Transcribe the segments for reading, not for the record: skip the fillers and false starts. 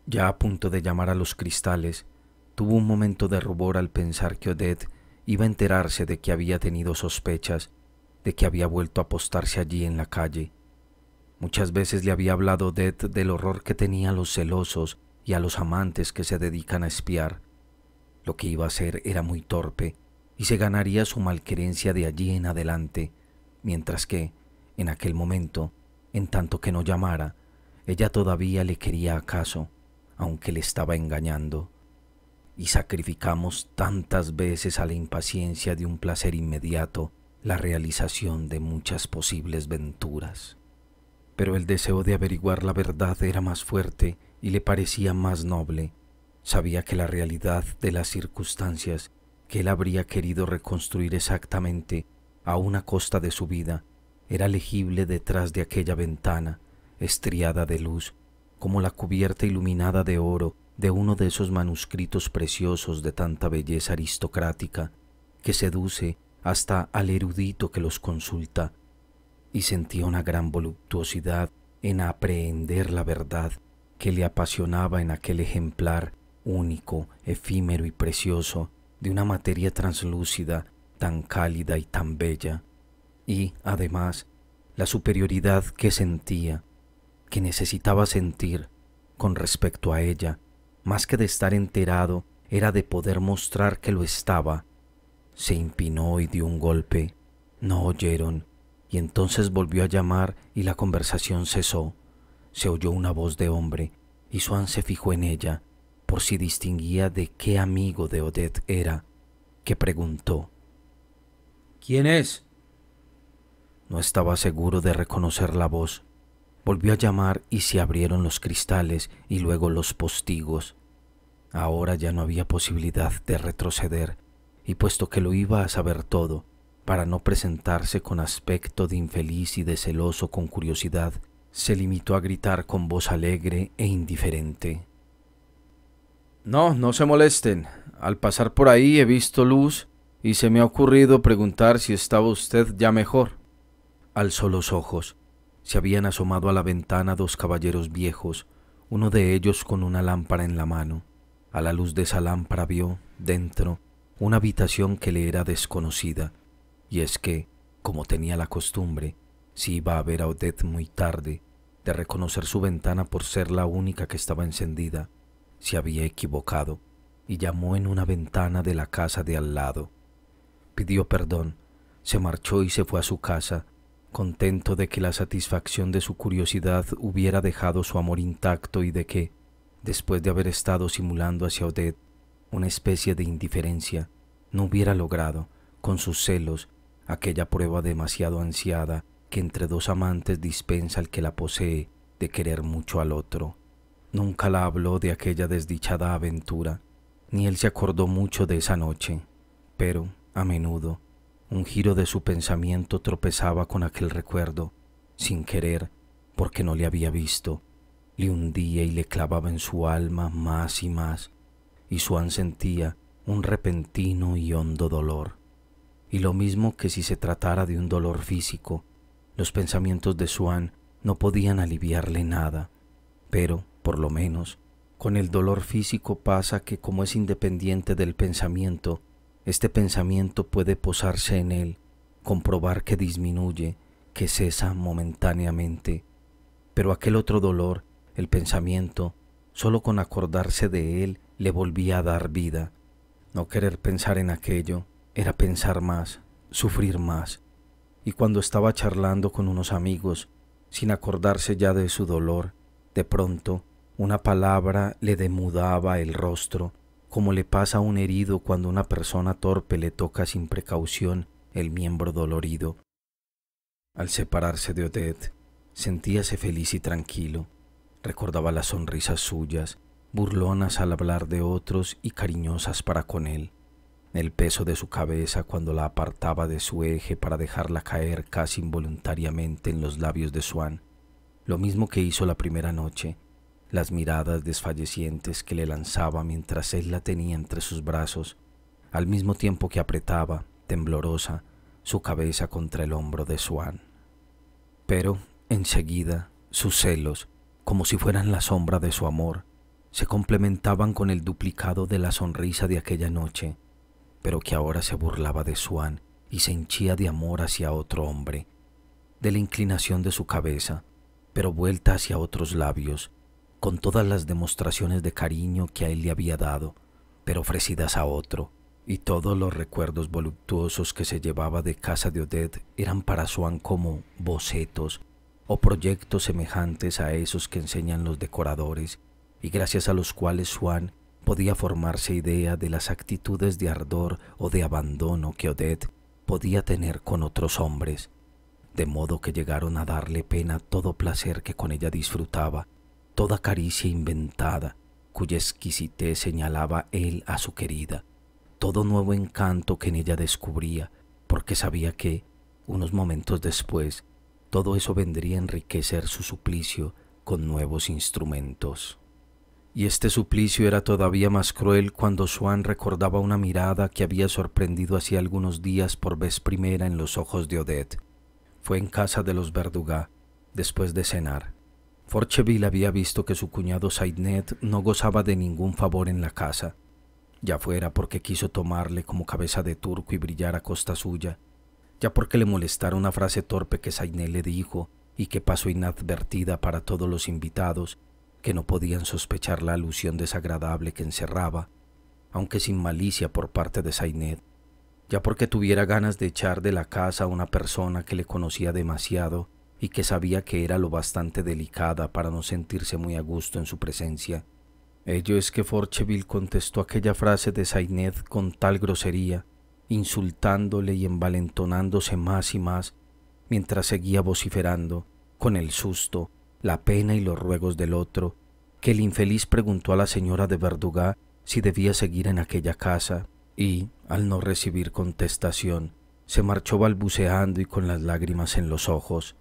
Ya a punto de llamar a los cristales, tuvo un momento de rubor al pensar que Odette iba a enterarse de que había tenido sospechas, de que había vuelto a apostarse allí en la calle. Muchas veces le había hablado Odette del horror que tenía a los celosos y a los amantes que se dedican a espiar. Lo que iba a hacer era muy torpe y se ganaría su malquerencia de allí en adelante, mientras que, en aquel momento, en tanto que no llamara, ella todavía le quería acaso, aunque le estaba engañando. Y sacrificamos tantas veces a la impaciencia de un placer inmediato la realización de muchas posibles venturas. Pero el deseo de averiguar la verdad era más fuerte y le parecía más noble. Sabía que la realidad de las circunstancias que él habría querido reconstruir exactamente a una costa de su vida era legible detrás de aquella ventana, estriada de luz, como la cubierta iluminada de oro de uno de esos manuscritos preciosos de tanta belleza aristocrática que seduce hasta al erudito que los consulta, y sentía una gran voluptuosidad en aprehender la verdad que le apasionaba en aquel ejemplar único, efímero y precioso de una materia translúcida, tan cálida y tan bella. Y, además, la superioridad que sentía, que necesitaba sentir con respecto a ella, más que de estar enterado, era de poder mostrar que lo estaba. Se empinó y dio un golpe. No oyeron, y entonces volvió a llamar y la conversación cesó. Se oyó una voz de hombre, y Swann se fijó en ella, por si distinguía de qué amigo de Odette era, que preguntó: ¿Quién es? No estaba seguro de reconocer la voz. Volvió a llamar y se abrieron los cristales y luego los postigos. Ahora ya no había posibilidad de retroceder, y puesto que lo iba a saber todo, para no presentarse con aspecto de infeliz y de celoso con curiosidad, se limitó a gritar con voz alegre e indiferente: No, no se molesten. Al pasar por ahí he visto luz y se me ha ocurrido preguntar si estaba usted ya mejor. Alzó los ojos. Se habían asomado a la ventana dos caballeros viejos, uno de ellos con una lámpara en la mano. A la luz de esa lámpara vio, dentro, una habitación que le era desconocida, y es que, como tenía la costumbre, si iba a ver a Odette muy tarde, de reconocer su ventana por ser la única que estaba encendida, se había equivocado y llamó en una ventana de la casa de al lado. Pidió perdón, se marchó y se fue a su casa, contento de que la satisfacción de su curiosidad hubiera dejado su amor intacto y de que, después de haber estado simulando hacia Odette una especie de indiferencia, no hubiera logrado, con sus celos, aquella prueba demasiado ansiada que entre dos amantes dispensa el que la posee de querer mucho al otro. Nunca la habló de aquella desdichada aventura, ni él se acordó mucho de esa noche, pero, a menudo, un giro de su pensamiento tropezaba con aquel recuerdo, sin querer, porque no le había visto, le hundía y le clavaba en su alma más y más, y Swann sentía un repentino y hondo dolor. Y lo mismo que si se tratara de un dolor físico, los pensamientos de Swann no podían aliviarle nada, pero, por lo menos, con el dolor físico pasa que como es independiente del pensamiento, este pensamiento puede posarse en él, comprobar que disminuye, que cesa momentáneamente. Pero aquel otro dolor, el pensamiento, solo con acordarse de él le volvía a dar vida. No querer pensar en aquello era pensar más, sufrir más. Y cuando estaba charlando con unos amigos, sin acordarse ya de su dolor, de pronto una palabra le demudaba el rostro, como le pasa a un herido cuando una persona torpe le toca sin precaución el miembro dolorido. Al separarse de Odette, sentíase feliz y tranquilo. Recordaba las sonrisas suyas, burlonas al hablar de otros y cariñosas para con él, el peso de su cabeza cuando la apartaba de su eje para dejarla caer casi involuntariamente en los labios de Swann, lo mismo que hizo la primera noche, las miradas desfallecientes que le lanzaba mientras él la tenía entre sus brazos, al mismo tiempo que apretaba, temblorosa, su cabeza contra el hombro de Swann. Pero, enseguida, sus celos, como si fueran la sombra de su amor, se complementaban con el duplicado de la sonrisa de aquella noche, pero que ahora se burlaba de Swann y se henchía de amor hacia otro hombre, de la inclinación de su cabeza, pero vuelta hacia otros labios, con todas las demostraciones de cariño que a él le había dado, pero ofrecidas a otro, y todos los recuerdos voluptuosos que se llevaba de casa de Odette eran para Swann como bocetos o proyectos semejantes a esos que enseñan los decoradores, y gracias a los cuales Swann podía formarse idea de las actitudes de ardor o de abandono que Odette podía tener con otros hombres, de modo que llegaron a darle pena todo placer que con ella disfrutaba, toda caricia inventada, cuya exquisitez señalaba él a su querida, todo nuevo encanto que en ella descubría, porque sabía que, unos momentos después, todo eso vendría a enriquecer su suplicio con nuevos instrumentos. Y este suplicio era todavía más cruel cuando Swann recordaba una mirada que había sorprendido hacía algunos días por vez primera en los ojos de Odette. Fue en casa de los Verdugat, después de cenar. Forcheville había visto que su cuñado Saidnet no gozaba de ningún favor en la casa, ya fuera porque quiso tomarle como cabeza de turco y brillar a costa suya, ya porque le molestara una frase torpe que Saidnet le dijo y que pasó inadvertida para todos los invitados, que no podían sospechar la alusión desagradable que encerraba, aunque sin malicia por parte de Saidnet, ya porque tuviera ganas de echar de la casa a una persona que le conocía demasiado y que sabía que era lo bastante delicada para no sentirse muy a gusto en su presencia. Ello es que Forcheville contestó aquella frase de Saidnet con tal grosería, insultándole y envalentonándose más y más, mientras seguía vociferando, con el susto, la pena y los ruegos del otro, que el infeliz preguntó a la señora de Verdugat si debía seguir en aquella casa, y, al no recibir contestación, se marchó balbuceando y con las lágrimas en los ojos.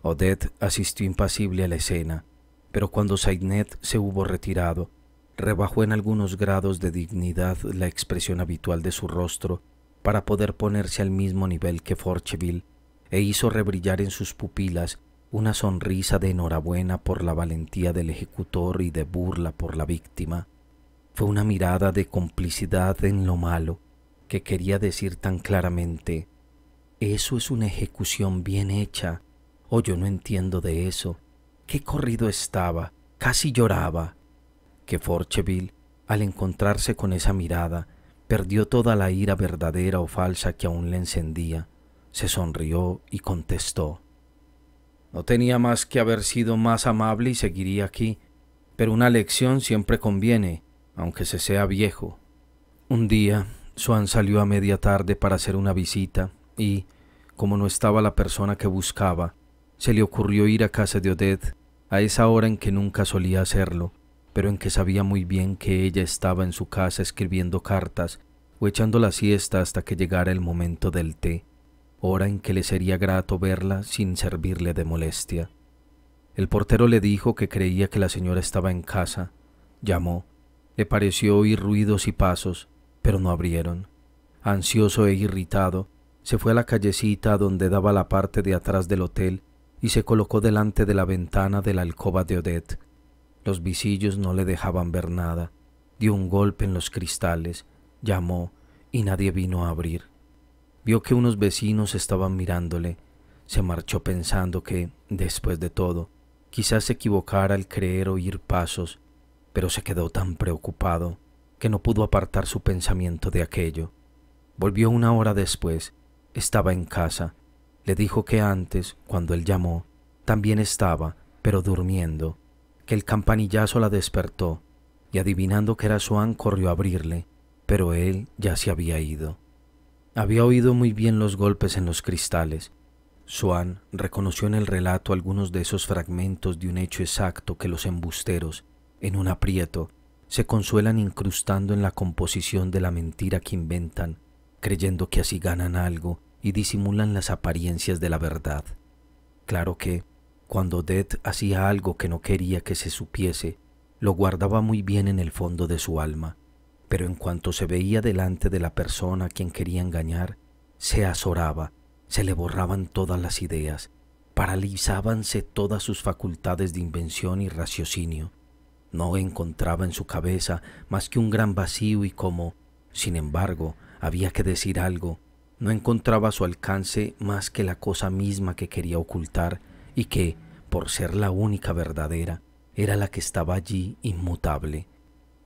Odette asistió impasible a la escena, pero cuando Saidnet se hubo retirado, rebajó en algunos grados de dignidad la expresión habitual de su rostro para poder ponerse al mismo nivel que Forcheville, e hizo rebrillar en sus pupilas una sonrisa de enhorabuena por la valentía del ejecutor y de burla por la víctima. Fue una mirada de complicidad en lo malo, que quería decir tan claramente: «Eso es una ejecución bien hecha», o «Yo no entiendo de eso», «Qué corrido estaba», «Casi lloraba», que Forcheville, al encontrarse con esa mirada, perdió toda la ira verdadera o falsa que aún le encendía, se sonrió y contestó: «No tenía más que haber sido más amable y seguiría aquí, pero una lección siempre conviene, aunque se sea viejo». Un día, Swann salió a media tarde para hacer una visita y, como no estaba la persona que buscaba, se le ocurrió ir a casa de Odette a esa hora en que nunca solía hacerlo, pero en que sabía muy bien que ella estaba en su casa escribiendo cartas o echando la siesta hasta que llegara el momento del té, hora en que le sería grato verla sin servirle de molestia. El portero le dijo que creía que la señora estaba en casa. Llamó. Le pareció oír ruidos y pasos, pero no abrieron. Ansioso e irritado, se fue a la callecita donde daba la parte de atrás del hotel y se colocó delante de la ventana de la alcoba de Odette. Los visillos no le dejaban ver nada. Dio un golpe en los cristales, llamó y nadie vino a abrir. Vio que unos vecinos estaban mirándole. Se marchó pensando que, después de todo, quizás se equivocara al creer oír pasos, pero se quedó tan preocupado que no pudo apartar su pensamiento de aquello. Volvió una hora después. Estaba en casa. Le dijo que antes, cuando él llamó, también estaba, pero durmiendo, que el campanillazo la despertó, y adivinando que era Swann corrió a abrirle, pero él ya se había ido. Había oído muy bien los golpes en los cristales. Swann reconoció en el relato algunos de esos fragmentos de un hecho exacto que los embusteros, en un aprieto, se consuelan incrustando en la composición de la mentira que inventan, creyendo que así ganan algo y disimulan las apariencias de la verdad. Claro que, cuando Odette hacía algo que no quería que se supiese, lo guardaba muy bien en el fondo de su alma, pero en cuanto se veía delante de la persona a quien quería engañar, se azoraba, se le borraban todas las ideas, paralizábanse todas sus facultades de invención y raciocinio. No encontraba en su cabeza más que un gran vacío y como, sin embargo, había que decir algo, no encontraba a su alcance más que la cosa misma que quería ocultar y que, por ser la única verdadera, era la que estaba allí inmutable,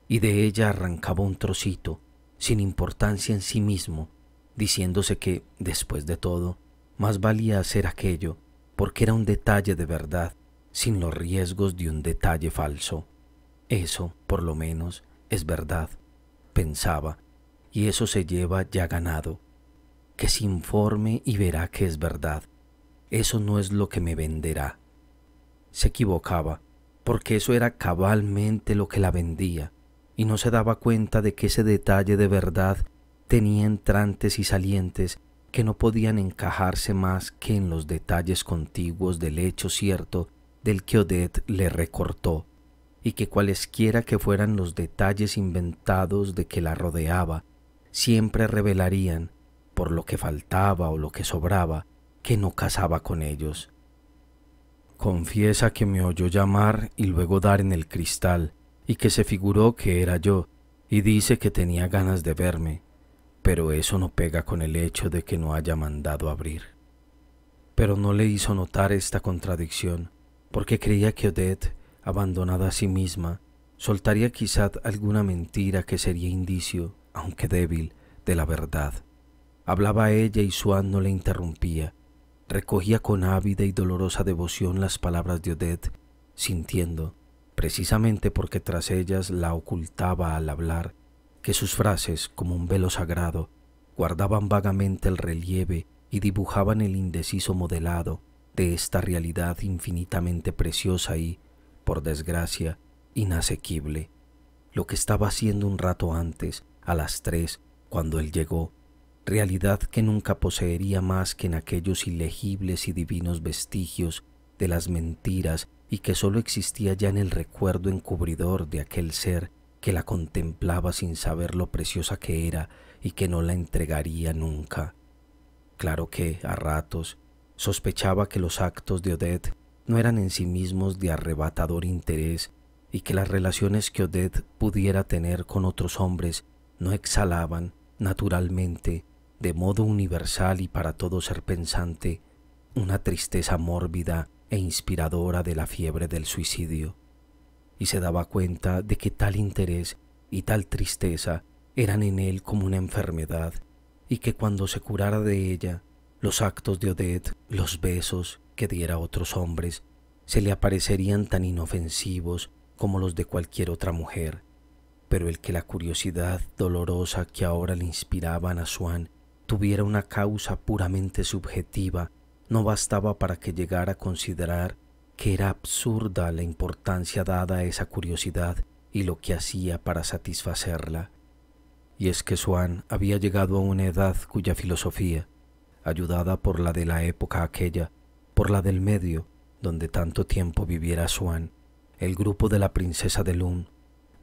y de ella arrancaba un trocito, sin importancia en sí mismo, diciéndose que, después de todo, más valía hacer aquello, porque era un detalle de verdad, sin los riesgos de un detalle falso. Eso, por lo menos, es verdad, pensaba, y eso se lleva ya ganado. Que se informe y verá que es verdad. Eso no es lo que me venderá. Se equivocaba, porque eso era cabalmente lo que la vendía, y no se daba cuenta de que ese detalle de verdad tenía entrantes y salientes que no podían encajarse más que en los detalles contiguos del hecho cierto del que Odette le recortó, y que cualesquiera que fueran los detalles inventados de que la rodeaba, siempre revelarían, por lo que faltaba o lo que sobraba, que no casaba con ellos. Confiesa que me oyó llamar y luego dar en el cristal, y que se figuró que era yo, y dice que tenía ganas de verme, pero eso no pega con el hecho de que no haya mandado abrir. Pero no le hizo notar esta contradicción, porque creía que Odette, abandonada a sí misma, soltaría quizá alguna mentira que sería indicio, aunque débil, de la verdad. Hablaba ella y Swann no le interrumpía. Recogía con ávida y dolorosa devoción las palabras de Odette, sintiendo, precisamente porque tras ellas la ocultaba al hablar, que sus frases, como un velo sagrado, guardaban vagamente el relieve y dibujaban el indeciso modelado de esta realidad infinitamente preciosa y, por desgracia, inasequible. Lo que estaba haciendo un rato antes, a las 3, cuando él llegó, realidad que nunca poseería más que en aquellos ilegibles y divinos vestigios de las mentiras y que sólo existía ya en el recuerdo encubridor de aquel ser que la contemplaba sin saber lo preciosa que era y que no la entregaría nunca. Claro que, a ratos, sospechaba que los actos de Odette no eran en sí mismos de arrebatador interés y que las relaciones que Odette pudiera tener con otros hombres no exhalaban, naturalmente, de modo universal y para todo ser pensante, una tristeza mórbida e inspiradora de la fiebre del suicidio, y se daba cuenta de que tal interés y tal tristeza eran en él como una enfermedad, y que cuando se curara de ella, los actos de Odette, los besos que diera a otros hombres, se le aparecerían tan inofensivos como los de cualquier otra mujer, pero el que la curiosidad dolorosa que ahora le inspiraban a Swann tuviera una causa puramente subjetiva, no bastaba para que llegara a considerar que era absurda la importancia dada a esa curiosidad y lo que hacía para satisfacerla. Y es que Swann había llegado a una edad cuya filosofía, ayudada por la de la época aquella, por la del medio, donde tanto tiempo viviera Swann, el grupo de la princesa de Lune,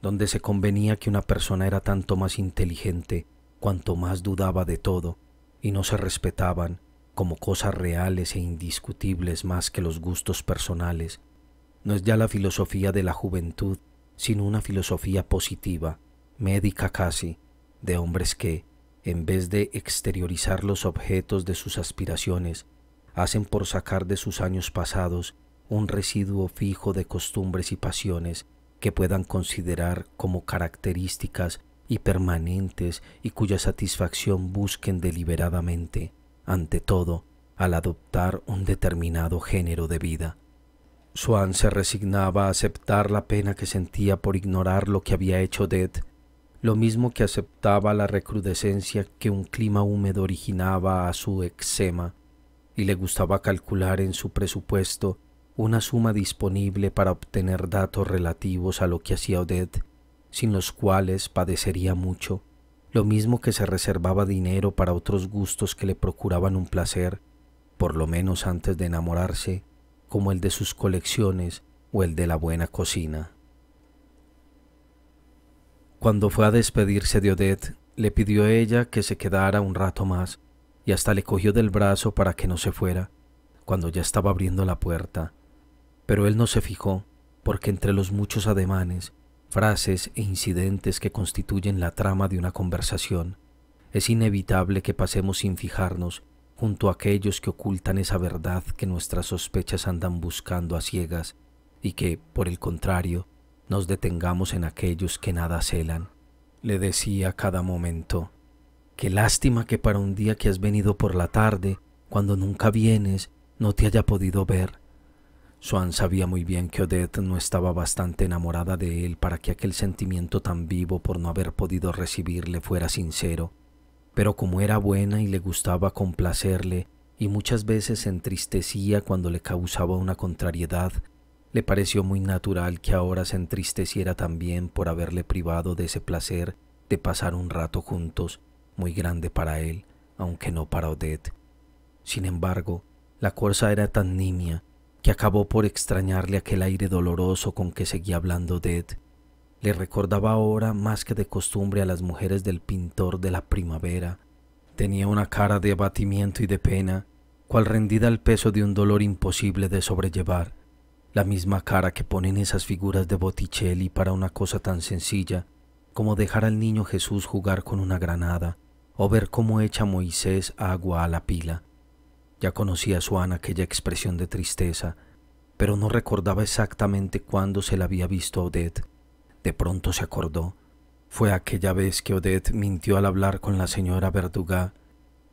donde se convenía que una persona era tanto más inteligente cuanto más dudaba de todo, y no se respetaban como cosas reales e indiscutibles más que los gustos personales, no es ya la filosofía de la juventud, sino una filosofía positiva, médica casi, de hombres que, en vez de exteriorizar los objetos de sus aspiraciones, hacen por sacar de sus años pasados un residuo fijo de costumbres y pasiones que puedan considerar como características y permanentes y cuya satisfacción busquen deliberadamente, ante todo, al adoptar un determinado género de vida. Swann se resignaba a aceptar la pena que sentía por ignorar lo que había hecho Odette, lo mismo que aceptaba la recrudescencia que un clima húmedo originaba a su eczema, y le gustaba calcular en su presupuesto una suma disponible para obtener datos relativos a lo que hacía Odette, sin los cuales padecería mucho, lo mismo que se reservaba dinero para otros gustos que le procuraban un placer, por lo menos antes de enamorarse, como el de sus colecciones o el de la buena cocina. Cuando fue a despedirse de Odette, le pidió a ella que se quedara un rato más, y hasta le cogió del brazo para que no se fuera, cuando ya estaba abriendo la puerta. Pero él no se fijó, porque entre los muchos ademanes frases e incidentes que constituyen la trama de una conversación, es inevitable que pasemos sin fijarnos junto a aquellos que ocultan esa verdad que nuestras sospechas andan buscando a ciegas y que, por el contrario, nos detengamos en aquellos que nada celan. Le decía a cada momento: qué lástima que para un día que has venido por la tarde, cuando nunca vienes, no te haya podido ver. Swann sabía muy bien que Odette no estaba bastante enamorada de él para que aquel sentimiento tan vivo por no haber podido recibirle fuera sincero, pero como era buena y le gustaba complacerle y muchas veces se entristecía cuando le causaba una contrariedad, le pareció muy natural que ahora se entristeciera también por haberle privado de ese placer de pasar un rato juntos, muy grande para él, aunque no para Odette. Sin embargo, la cosa era tan nimia que acabó por extrañarle aquel aire doloroso con que seguía hablando Odette. Le recordaba ahora más que de costumbre a las mujeres del pintor de la primavera. Tenía una cara de abatimiento y de pena, cual rendida al peso de un dolor imposible de sobrellevar, la misma cara que ponen esas figuras de Botticelli para una cosa tan sencilla como dejar al niño Jesús jugar con una granada o ver cómo echa Moisés agua a la pila. Ya conocía Swann aquella expresión de tristeza, pero no recordaba exactamente cuándo se la había visto a Odette. De pronto se acordó. Fue aquella vez que Odette mintió al hablar con la señora Verdugat,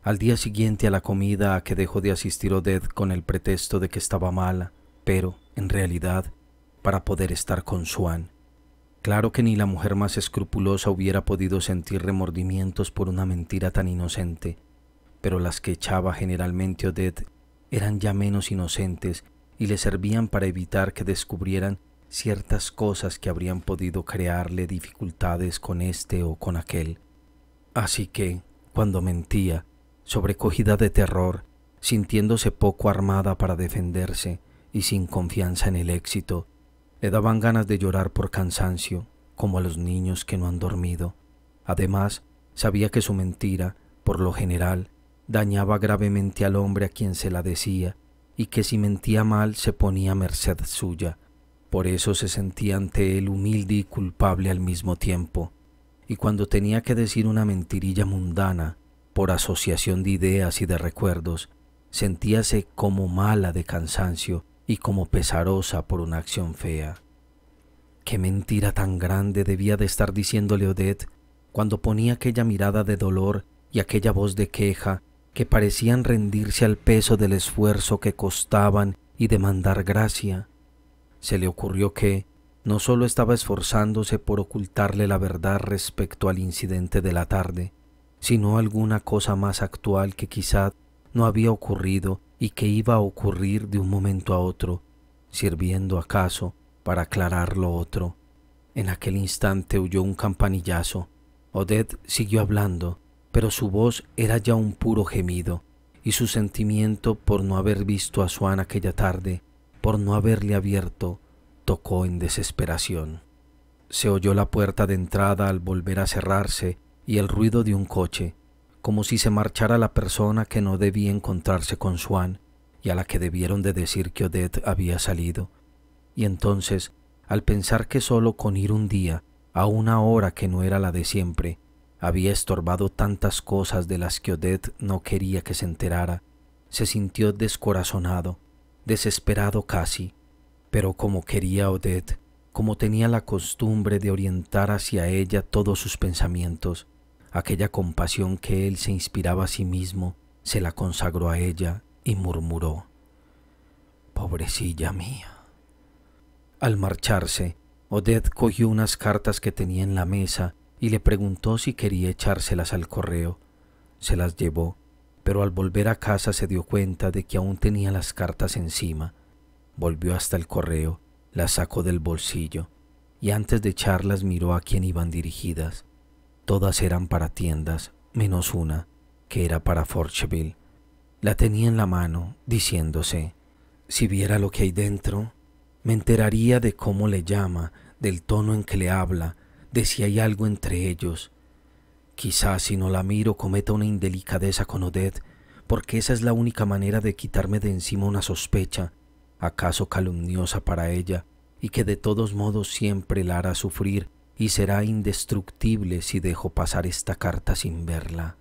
al día siguiente a la comida a que dejó de asistir Odette con el pretexto de que estaba mala, pero, en realidad, para poder estar con Swann. Claro que ni la mujer más escrupulosa hubiera podido sentir remordimientos por una mentira tan inocente, pero las que echaba generalmente Odette eran ya menos inocentes y le servían para evitar que descubrieran ciertas cosas que habrían podido crearle dificultades con este o con aquel. Así que, cuando mentía, sobrecogida de terror, sintiéndose poco armada para defenderse y sin confianza en el éxito, le daban ganas de llorar por cansancio, como a los niños que no han dormido. Además, sabía que su mentira, por lo general, dañaba gravemente al hombre a quien se la decía, y que si mentía mal se ponía a merced suya. Por eso se sentía ante él humilde y culpable al mismo tiempo, y cuando tenía que decir una mentirilla mundana, por asociación de ideas y de recuerdos, sentíase como mala de cansancio y como pesarosa por una acción fea. Qué mentira tan grande debía de estar diciéndole Odette cuando ponía aquella mirada de dolor y aquella voz de queja que parecían rendirse al peso del esfuerzo que costaban y demandar gracia. Se le ocurrió que no solo estaba esforzándose por ocultarle la verdad respecto al incidente de la tarde, sino alguna cosa más actual que quizá no había ocurrido y que iba a ocurrir de un momento a otro, sirviendo acaso para aclarar lo otro. En aquel instante oyó un campanillazo. Odette siguió hablando, pero su voz era ya un puro gemido, y su sentimiento por no haber visto a Swann aquella tarde, por no haberle abierto, tocó en desesperación. Se oyó la puerta de entrada al volver a cerrarse y el ruido de un coche, como si se marchara la persona que no debía encontrarse con Swann y a la que debieron de decir que Odette había salido. Y entonces, al pensar que solo con ir un día, a una hora que no era la de siempre, había estorbado tantas cosas de las que Odette no quería que se enterara, se sintió descorazonado, desesperado casi, pero como quería Odette, como tenía la costumbre de orientar hacia ella todos sus pensamientos, aquella compasión que él se inspiraba a sí mismo, se la consagró a ella y murmuró: «Pobrecilla mía». Al marcharse, Odette cogió unas cartas que tenía en la mesa y le preguntó si quería echárselas al correo. Se las llevó, pero al volver a casa se dio cuenta de que aún tenía las cartas encima. Volvió hasta el correo, las sacó del bolsillo y antes de echarlas miró a quién iban dirigidas. Todas eran para tiendas, menos una, que era para Forcheville. La tenía en la mano, diciéndose: si viera lo que hay dentro, me enteraría de cómo le llama, del tono en que le habla, de si hay algo entre ellos. Quizás si no la miro cometa una indelicadeza con Odette, porque esa es la única manera de quitarme de encima una sospecha, acaso calumniosa para ella, y que de todos modos siempre la hará sufrir y será indestructible si dejo pasar esta carta sin verla.